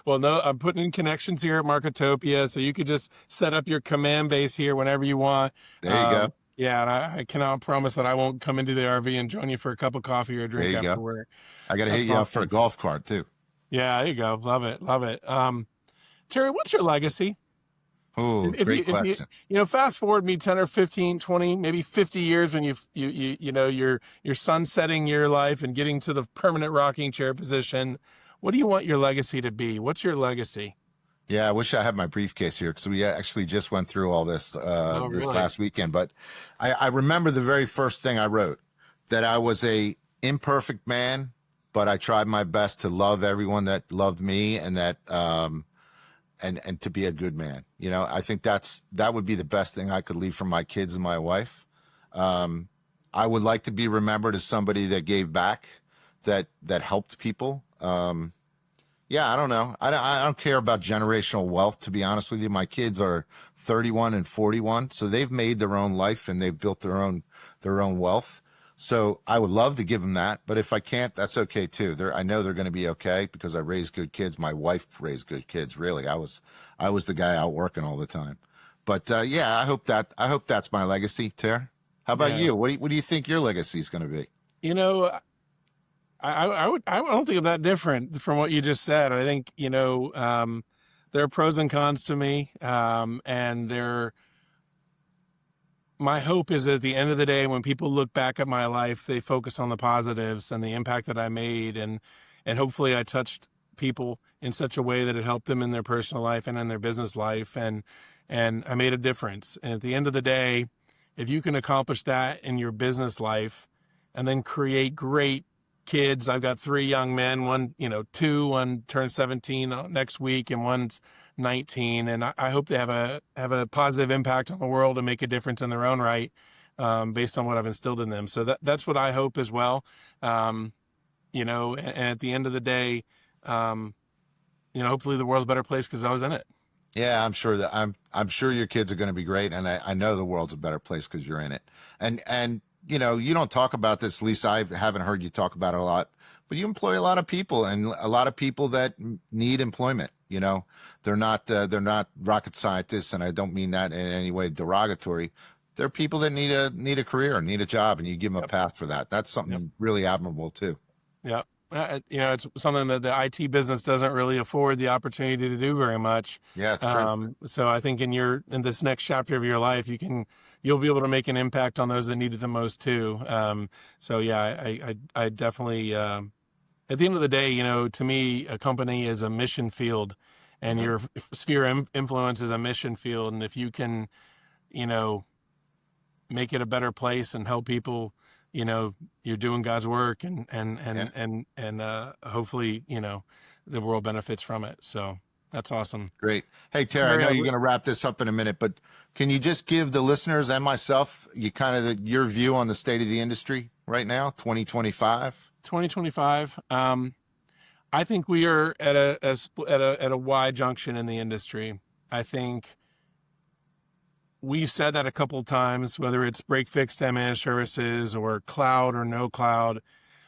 Well, no, I'm putting in connections here at Marketopia, so you could just set up your command base here whenever you want. There you go. Yeah, and I cannot promise that I won't come into the RV and join you for a cup of coffee or a drink There you after go. work. I got to That's hit you up for a awesome. golf cart too. Yeah, there you go. Love it. Love it. Terry, what's your legacy? Oh, great question. Fast forward me 10 or 15, 20, maybe 50 years when you're sunsetting your life and getting to the permanent rocking chair position. What do you want your legacy to be? What's your legacy? Yeah, I wish I had my briefcase here because we actually just went through all this Oh, this really? last weekend. But I remember the very first thing I wrote, that I was a imperfect man, but I tried my best to love everyone that loved me, and that and to be a good man. I think that would be the best thing I could leave for my kids and my wife. I would like to be remembered as somebody that gave back, that helped people. Yeah, I don't know. I don't care about generational wealth, to be honest with you. My kids are 31 and 41, so they've made their own life and they've built their own wealth. So I would love to give them that, but if I can't, that's okay too. I know they're going to be okay because I raised good kids. My wife raised good kids. Really, I was the guy out working all the time. But yeah, I hope that's my legacy, Ter. How about Yeah. you? What do you think your legacy is going to be? I don't think I'm that different from what you just said. I think, there are pros and cons to me. And my hope is that at the end of the day, when people look back at my life, they focus on the positives and the impact that I made. And hopefully I touched people in such a way that it helped them in their personal life and in their business life. And I made a difference. And at the end of the day, if you can accomplish that in your business life and then create great kids. I've got 3 young men, one, 1 turns 17 next week and one's 19. And I hope they have a positive impact on the world and make a difference in their own right, based on what I've instilled in them. So that's what I hope as well. And at the end of the day, hopefully the world's a better place because I was in it. Yeah, I'm sure your kids are going to be great, and I know the world's a better place because you're in it. And you don't talk about this, at least I haven't heard you talk about it a lot, but you employ a lot of people, and a lot of people that need employment. They're not rocket scientists, and I don't mean that in any way derogatory. They're people that need a career, need a job, and you give them a path for that. That's something really admirable too. Yeah. It's something that the IT business doesn't really afford the opportunity to do very much. Yeah, it's true. So I think in this next chapter of your life, you'll be able to make an impact on those that need it the most too. So yeah, I definitely, at the end of the day, to me, a company is a mission field, and your sphere of influence is a mission field. And if you can, make it a better place and help people, you're doing God's work, and hopefully, the world benefits from it. So that's awesome. Great. Hey, Terry, I know you're going to wrap this up in a minute, but can you just give the listeners and myself your view on the state of the industry right now, 2025? 2025. I think we are at a Y junction in the industry. I think we've said that a couple of times, whether it's break fix managed services or cloud or no cloud.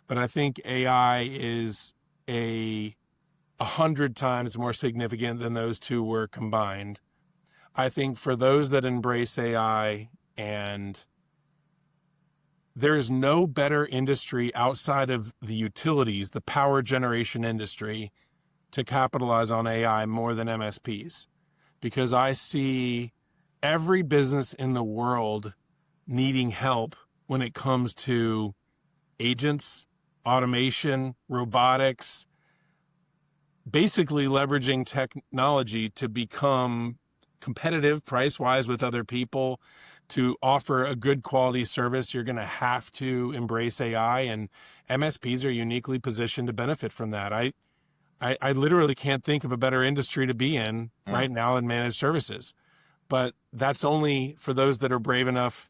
But I think AI is 100 times more significant than those two were combined. I think for those that embrace AI, and there is no better industry outside of the utilities, the power generation industry, to capitalize on AI more than MSPs, because I see every business in the world needing help when it comes to agents, automation, robotics, basically leveraging technology to become competitive price-wise with other people, to offer a good quality service. You're going to have to embrace AI, and MSPs are uniquely positioned to benefit from that. I literally can't think of a better industry to be in right now than managed services, but that's only for those that are brave enough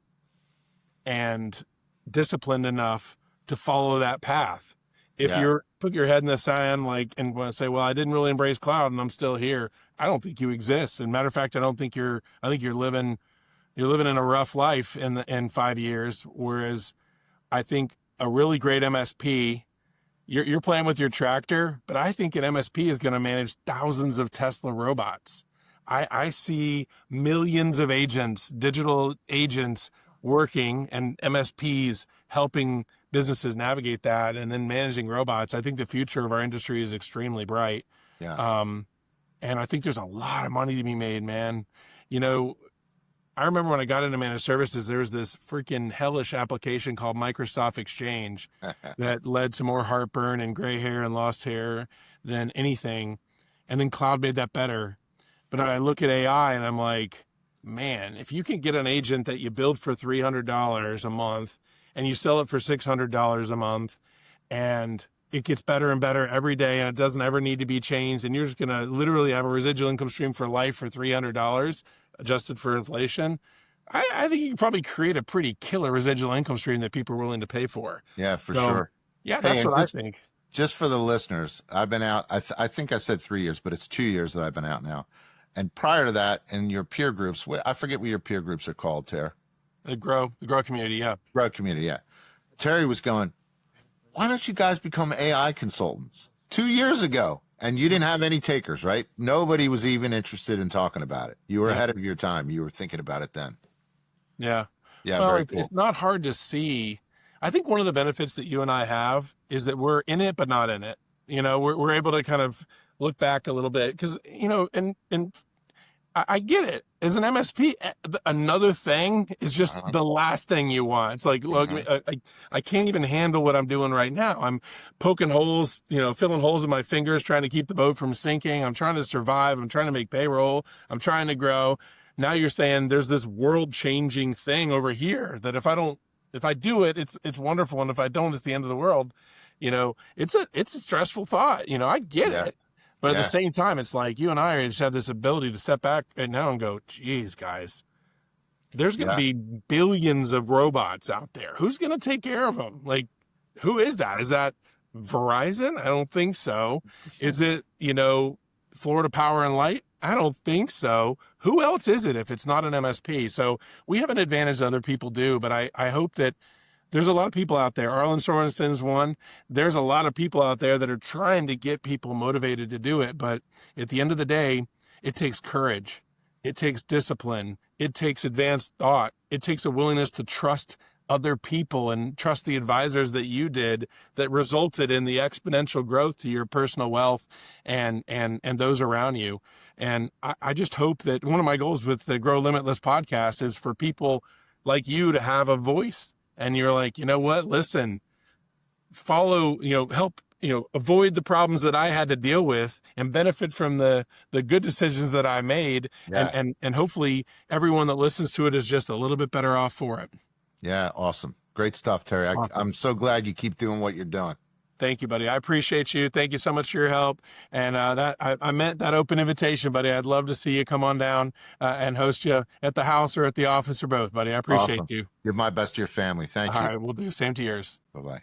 and disciplined enough to follow that path. If you're put your head in the sand, and want to say, well, I didn't really embrace cloud and I'm still here, I don't think you exist. And matter of fact, I think you're living in a rough life in 5 years. Whereas I think a really great MSP, you're playing with your tractor, but I think an MSP is going to manage thousands of Tesla robots. I see millions of agents, digital agents working, and MSPs helping businesses navigate that, and then managing robots. I think the future of our industry is extremely bright. Yeah. And I think there's a lot of money to be made, man. I remember when I got into managed services, there was this freaking hellish application called Microsoft Exchange that led to more heartburn and gray hair and lost hair than anything. And then cloud made that better. But I look at AI and I'm like, man, if you can get an agent that you build for $300 a month and you sell it for $600 a month, and it gets better and better every day, and it doesn't ever need to be changed, and you're just going to literally have a residual income stream for life for $300 adjusted for inflation, I think you can probably create a pretty killer residual income stream that people are willing to pay for. Yeah, for sure. Yeah, that's what I think. Just for the listeners, I've been out, I think I said 3 years, but it's 2 years that I've been out now. And prior to that, in your peer groups, I forget what your peer groups are called, Terry. The GROW community, yeah. GROW community, yeah. Terry was going, why don't you guys become AI consultants? 2 years ago, and you didn't have any takers, right? Nobody was even interested in talking about it. You were ahead of your time. You were thinking about it then. Yeah. Yeah, well, very cool. It's not hard to see. I think one of the benefits that you and I have is that we're in it, but not in it. We're able to kind of look back a little bit because, and I get it. As an MSP, another thing is just the last thing you want. It's like, look, I can't even handle what I'm doing right now. I'm poking holes, filling holes in my fingers, trying to keep the boat from sinking. I'm trying to survive. I'm trying to make payroll. I'm trying to grow. Now you're saying there's this world-changing thing over here that if I do it, it's wonderful. And if I don't, it's the end of the world. It's a stressful thought. I get it. But at the same time, it's like you and I just have this ability to step back right now and go, geez, guys, there's going to be billions of robots out there. Who's going to take care of them? Like, who is that? Is that Verizon? I don't think so. Is it, Florida Power and Light? I don't think so. Who else is it if it's not an MSP? So we have an advantage that other people do, but I hope that there's a lot of people out there. Arlen Sorensen's one. There's a lot of people out there that are trying to get people motivated to do it. But at the end of the day, it takes courage. It takes discipline. It takes advanced thought. It takes a willingness to trust other people and trust the advisors that you did that resulted in the exponential growth to your personal wealth and those around you. And I just hope that one of my goals with the GROW Limitless podcast is for people like you to have a voice. And you're like, you know what? Listen, follow, help, avoid the problems that I had to deal with and benefit from the good decisions that I made. Yeah. And hopefully everyone that listens to it is just a little bit better off for it. Yeah. Awesome. Great stuff, Terry. Awesome. I'm so glad you keep doing what you're doing. Thank you, buddy. I appreciate you. Thank you so much for your help. And I meant that open invitation, buddy. I'd love to see you come on down and host you at the house or at the office or both, buddy. I appreciate you. You're my best to your family. Thank you. All right, we'll do. Same to yours. Bye-bye.